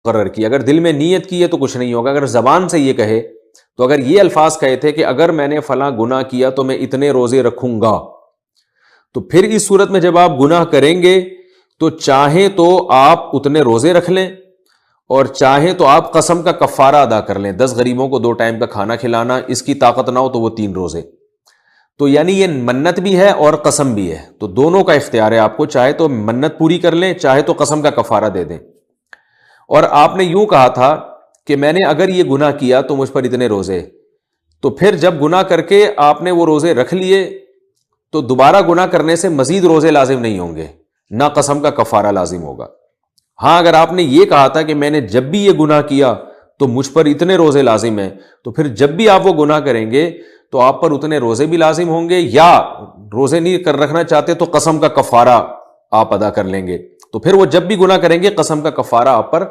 مقرر کی. اگر دل میں نیت کی ہے تو کچھ نہیں ہوگا. اگر زبان سے یہ کہے تو اگر یہ الفاظ کہے تھے کہ اگر میں نے فلاں گناہ کیا تو میں اتنے روزے رکھوں گا، تو پھر اس صورت میں جب آپ گناہ کریں گے تو چاہیں تو آپ اتنے روزے رکھ لیں اور چاہیں تو آپ قسم کا کفارہ ادا کر لیں. 10 غریبوں کو 2 ٹائم کا کھانا کھلانا، اس کی طاقت نہ ہو تو وہ 3 روزے. تو یعنی یہ منت بھی ہے اور قسم بھی ہے، تو دونوں کا اختیار ہے آپ کو. چاہے تو منت پوری کر لیں، چاہے تو قسم کا کفارہ دے دیں. اور آپ نے یوں کہا تھا کہ میں نے اگر یہ گناہ کیا تو مجھ پر اتنے روزے، تو پھر جب گناہ کر کے آپ نے وہ روزے رکھ لیے تو دوبارہ گناہ کرنے سے مزید روزے لازم نہیں ہوں گے، نہ قسم کا کفارہ لازم ہوگا. ہاں اگر آپ نے یہ کہا تھا کہ میں نے جب بھی یہ گناہ کیا تو مجھ پر اتنے روزے لازم ہیں، تو پھر جب بھی آپ وہ گناہ کریں گے تو آپ پر اتنے روزے بھی لازم ہوں گے، یا روزے نہیں کر رکھنا چاہتے تو قسم کا کفارہ آپ ادا کر لیں گے. تو پھر وہ جب بھی گناہ کریں گے قسم کا کفارہ آپ پر